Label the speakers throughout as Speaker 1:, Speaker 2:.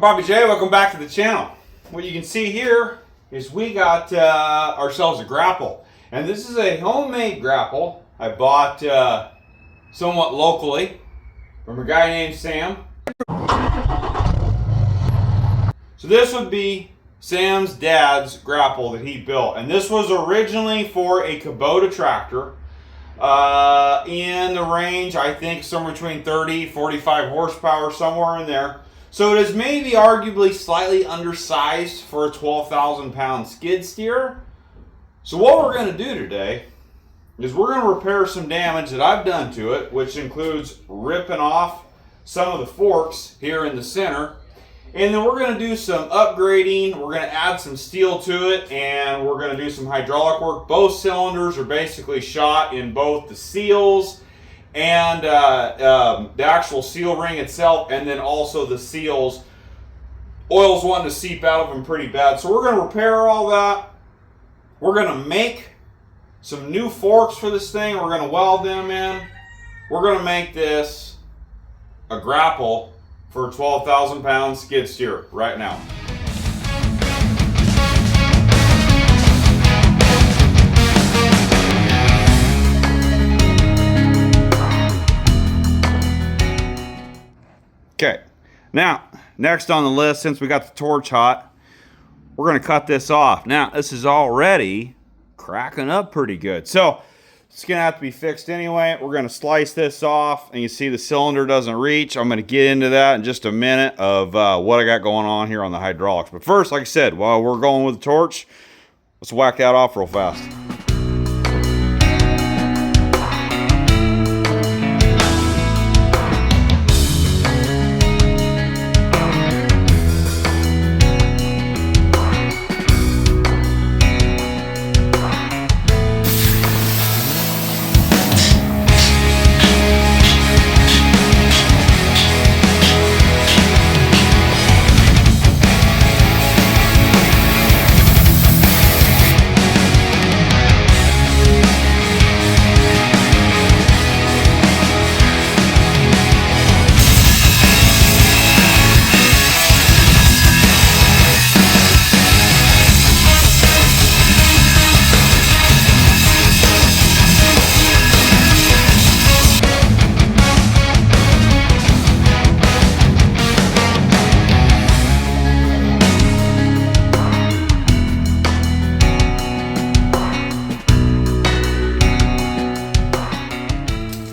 Speaker 1: I'm Bobby J. Welcome back to the channel. What you can see here is we got ourselves a grapple. And this is a homemade grapple I bought somewhat locally from a guy named Sam. So this would be Sam's dad's grapple that he built. And this was originally for a Kubota tractor in the range, I think, somewhere between 30-45 horsepower, somewhere in there. So it is maybe arguably slightly undersized for a 12,000 pound skid steer. So what we're going to do today is we're going to repair some damage that I've done to it, which includes ripping off some of the forks here in the center. And then we're going to do some upgrading. We're going to add some steel to it, and we're going to do some hydraulic work. Both cylinders are basically shot in both the seals and the actual seal ring itself, and then also the seals. Oil's wanting to seep out of them pretty bad. So we're going to repair all that. We're going to make some new forks for this thing. We're going to weld them in. We're going to make this a grapple for a 12,000 pound skid steer right now. Okay, now next on the list, since we got the torch hot, we're going to cut this off. Now this is already cracking up pretty good, so it's going to have to be fixed anyway. We're going to slice this off, and you see the cylinder doesn't reach. I'm going to get into that in just a minute of what I got going on here on the hydraulics. But first, like I said, while we're going with the torch, let's whack that off real fast.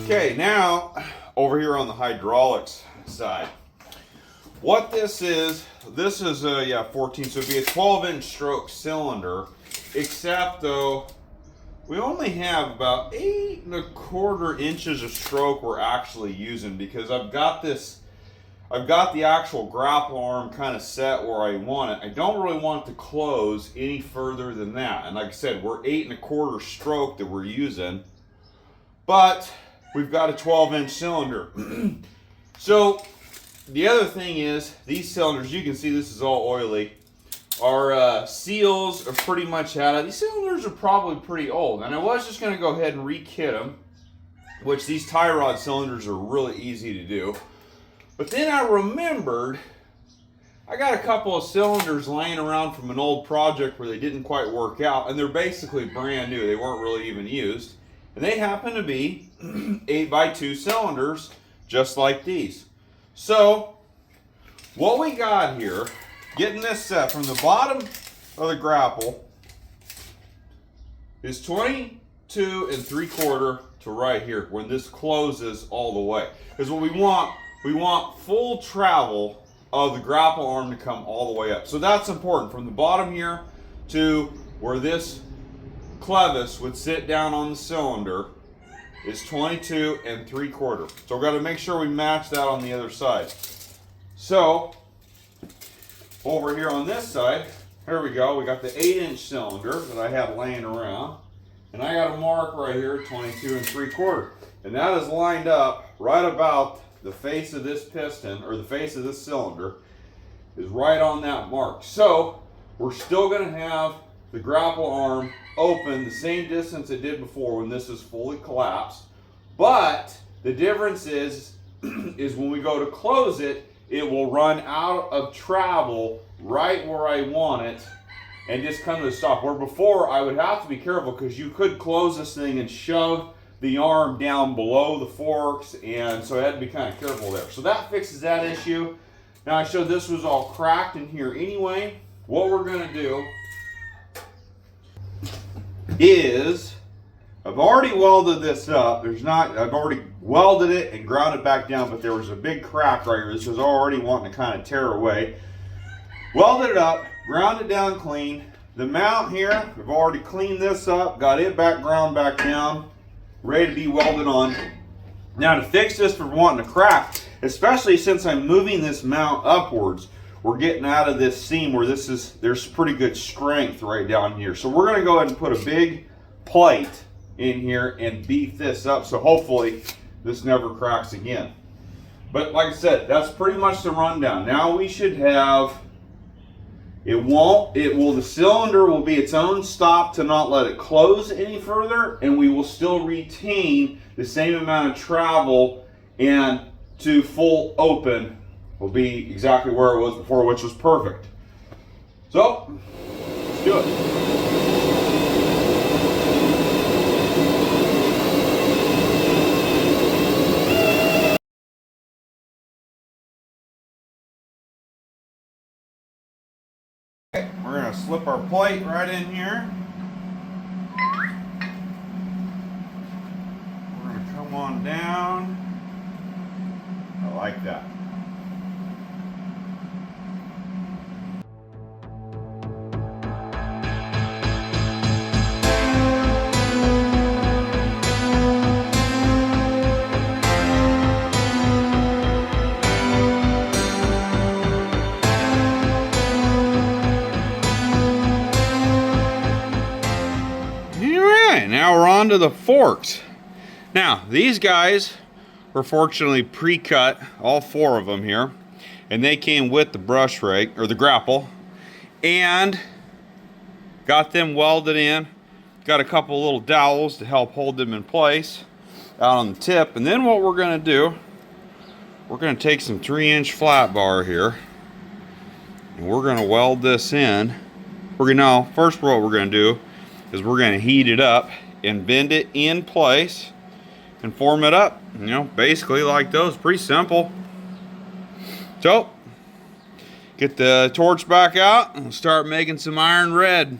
Speaker 1: Okay, now over here on the hydraulics side, what this is a 14, so it'd be a 12-inch stroke cylinder, except though we only have about 8¼ inches of stroke we're actually using, because I've got the actual grapple arm kind of set where I want it. I don't really want it to close any further than that, and like I said, we're 8¼ stroke that we're using, but we've got a 12-inch cylinder. So the other thing is, these cylinders, you can see this is all oily. Our seals are pretty much out of. These cylinders are probably pretty old, and I was just going to go ahead and re-kit them, which these tie rod cylinders are really easy to do. But then I remembered I got a couple of cylinders laying around from an old project where they didn't quite work out, and they're basically brand new. They weren't really even used. And they happen to be 8x2 cylinders, just like these. So, what we got here, getting this set from the bottom of the grapple, is 22¾ to right here, when this closes all the way. Because what we want full travel of the grapple arm to come all the way up. So that's important, from the bottom here to where this clevis would sit down on the cylinder is 22¾ So we've got to make sure we match that on the other side. So over here on this side, here we go, we got the 8-inch cylinder that I have laying around, and I got a mark right here, 22¾ and that is lined up right about the face of this piston, or the face of this cylinder is right on that mark. So we're still going to have the grapple arm open the same distance it did before when this is fully collapsed, but the difference is when we go to close it, it will run out of travel right where I want it and just come to a stop. Where before I would have to be careful because you could close this thing and shove the arm down below the forks, and so I had to be kind of careful there. So that fixes that issue. Now I showed this was all cracked in here anyway. What we're going to do is, I've already welded this up. I've already welded it and ground it back down, but there was a big crack right here. This was already wanting to kind of tear away. Welded it up, ground it down clean. The mount here, we've already cleaned this up, got it back ground back down, ready to be welded on. Now to fix this for wanting to crack, especially since I'm moving this mount upwards, we're getting out of this seam where there's pretty good strength right down here. So we're going to go ahead and put a big plate in here and beef this up so hopefully this never cracks again. But like I said, that's pretty much the rundown. Now we should have, the cylinder will be its own stop to not let it close any further, and we will still retain the same amount of travel, and to full open will be exactly where it was before, which was perfect. So, let's do it. We're going to slip our plate right in here. We're going to come on down. I like that. Now we're on to the forks. Now these guys were fortunately pre-cut, all four of them here, and they came with the brush rake or the grapple, and got them welded in. Got a couple little dowels to help hold them in place out on the tip. And then what we're going to do, we're going to take some 3-inch flat bar here and we're going to weld this in. First what we're going to do is we're going to heat it up and bend it in place and form it up, basically like those. Pretty simple. So get the torch back out and start making some iron red.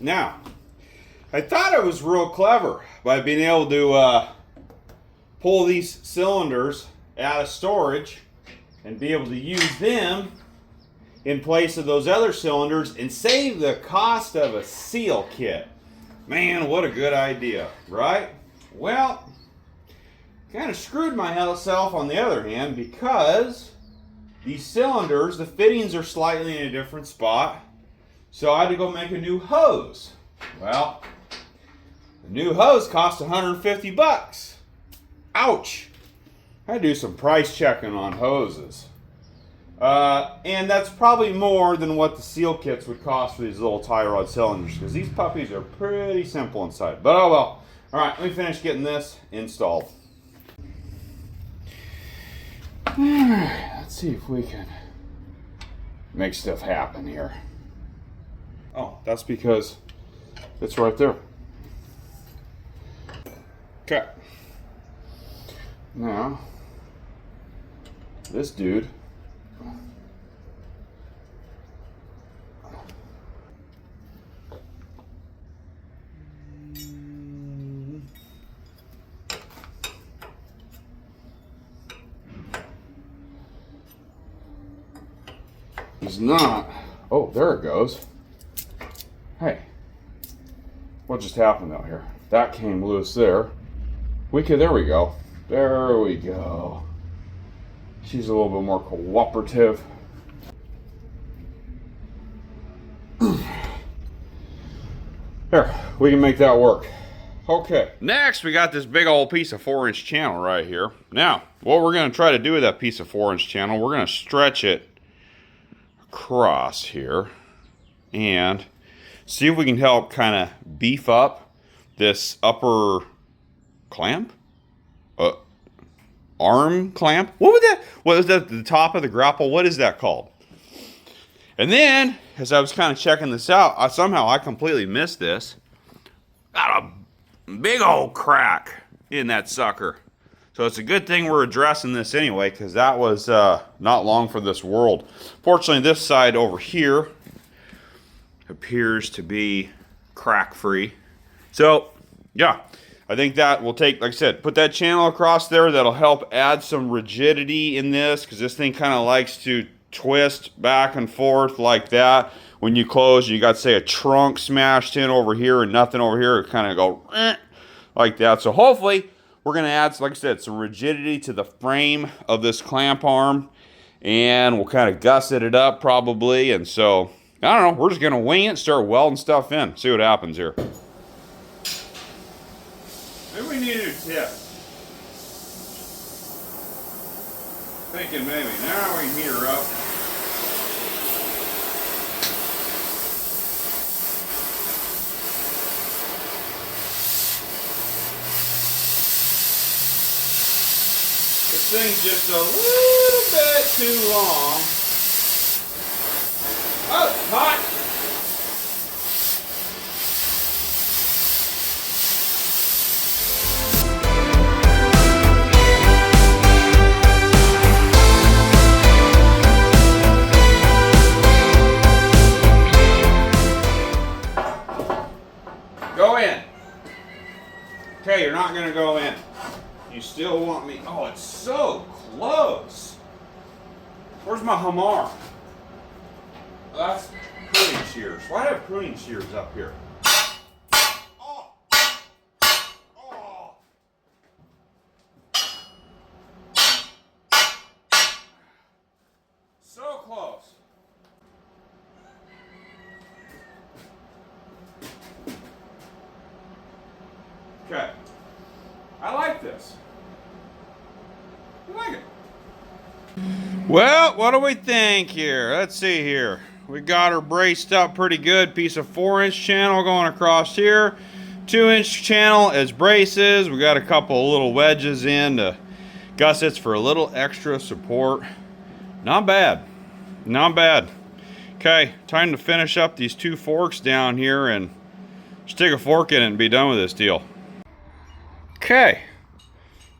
Speaker 1: Now, I thought I was real clever by being able to pull these cylinders out of storage and be able to use them in place of those other cylinders and save the cost of a seal kit. Man, what a good idea, right? Well, kind of screwed myself on the other hand, because these cylinders, the fittings are slightly in a different spot. So I had to go make a new hose. Well, the new hose cost 150 bucks. Ouch. I had to do some price checking on hoses. And that's probably more than what the seal kits would cost for these little tie rod cylinders, because these puppies are pretty simple inside. But oh well. All right, let me finish getting this installed. All right, let's see if we can make stuff happen here. Oh, that's because it's right there. Okay. Now, this dude is not. Oh, there it goes. Hey, what just happened out here? That came loose there. There we go. There we go. She's a little bit more cooperative. Here, we can make that work. Okay. Next, we got this big old piece of 4-inch channel right here. Now, what we're going to try to do with that piece of 4-inch channel, we're going to stretch it across here and see if we can help kind of beef up this upper clamp, arm clamp. What was that, the top of the grapple? What is that called? And then, as I was kind of checking this out, I completely missed this. Got a big old crack in that sucker. So it's a good thing we're addressing this anyway, because that was not long for this world. Fortunately, this side over here appears to be crack-free. So, yeah, I think that will take, like I said, put that channel across there. That'll help add some rigidity in this, because this thing kind of likes to twist back and forth like that. When you close, you got, say, a trunk smashed in over here and nothing over here. It kind of go like that. So hopefully we're going to add, like I said, some rigidity to the frame of this clamp arm, and we'll kind of gusset it up probably. And so, I don't know, we're just going to wing it, start welding stuff in, see what happens here. Maybe we need a new tip. Thinking maybe now we can heat her up. This thing's just a little bit too long. Oh, it's hot! Go in. Okay, you're not gonna go in. You still want me? Oh, it's so close. Where's my hammer? That's pruning shears. Why do I have pruning shears up here? Oh. Oh. So close. Okay. I like this. I like it. Well, what do we think here? Let's see here. We got her braced up pretty good. Piece of 4-inch channel going across here. 2-inch channel as braces. We got a couple of little wedges in to gussets for a little extra support. Not bad. Not bad. Okay, time to finish up these 2 forks down here and stick a fork in it and be done with this deal. Okay,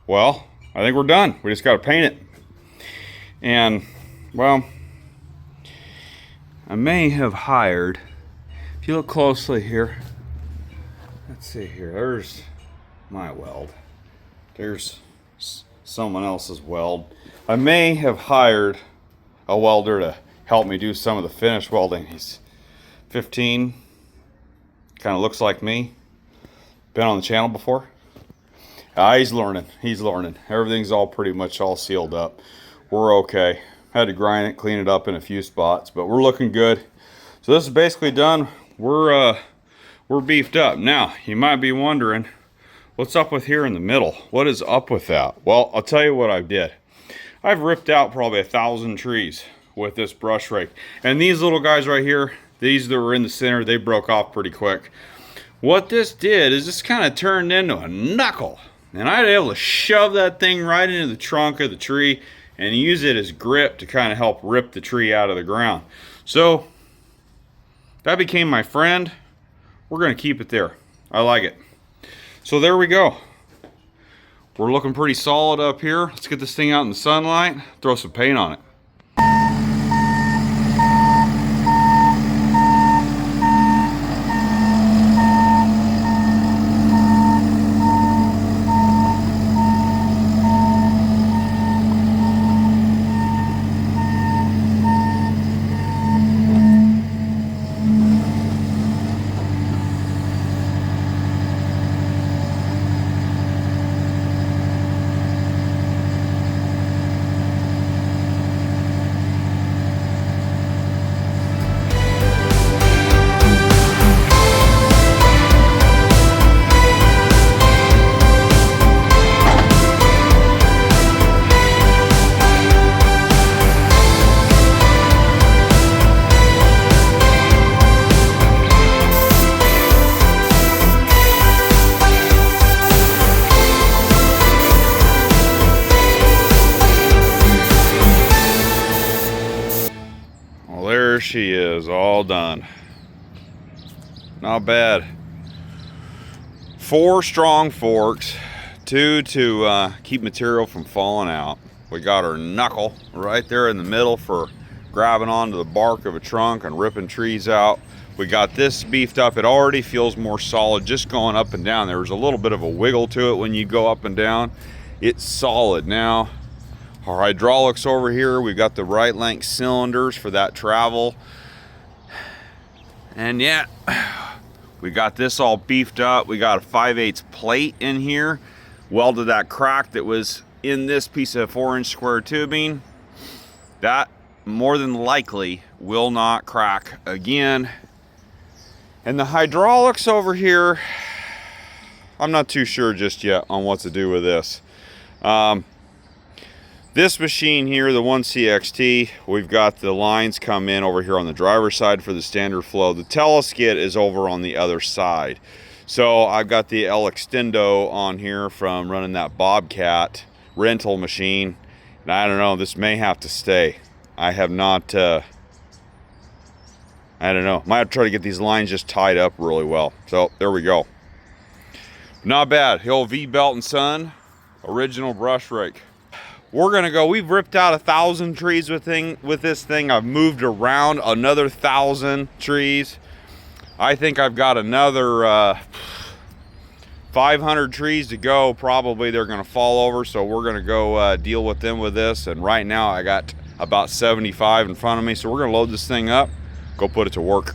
Speaker 1: well, I think we're done. We just got to paint it. And, well, I may have hired, if you look closely here, let's see here, there's my weld. There's someone else's weld. I may have hired a welder to help me do some of the finish welding. He's 15, kind of looks like me. Been on the channel before. He's learning. He's learning. Everything's all pretty much all sealed up. We're okay. Had to grind it, clean it up in a few spots, but we're looking good. So this is basically done. We're beefed up. Now, you might be wondering, what's up with here in the middle? What is up with that? Well, I'll tell you what I did. I've ripped out probably 1,000 trees with this brush rake. And these little guys right here, these that were in the center, they broke off pretty quick. What this did is this kind of turned into a knuckle. And I was able to shove that thing right into the trunk of the tree and use it as grip to kind of help rip the tree out of the ground. So that became my friend. We're going to keep it there. I like it. So there we go. We're looking pretty solid up here. Let's get this thing out in the sunlight, throw some paint on it. she is, all done. Not bad. 4 strong forks, 2 to keep material from falling out. We got our knuckle right there in the middle for grabbing onto the bark of a trunk and ripping trees out. We got this beefed up. It already feels more solid just going up and down. There was a little bit of a wiggle to it when you go up and down. It's solid now. Our hydraulics over here, we've got the right length cylinders for that travel. And yeah, we got this all beefed up. We got a 5/8 plate in here, welded that crack that was in this piece of 4-inch square tubing. That more than likely will not crack again. And the hydraulics over here, I'm not too sure just yet on what to do with this. This machine here, the 1CXT, we've got the lines come in over here on the driver's side for the standard flow. The teleskid is over on the other side. So I've got the L Extendo on here from running that Bobcat rental machine. And I don't know, this may have to stay. I have not, I don't know. Might have to try to get these lines just tied up really well. So there we go. Not bad. The old Vbelt&son original brush rake. We're gonna go. We've ripped out 1,000 trees with this thing. I've moved around another 1,000 trees. I think I've got another 500 trees to go. Probably they're gonna fall over, so we're gonna go deal with them with this. And right now I got about 75 in front of me, so we're gonna load this thing up, go put it to work.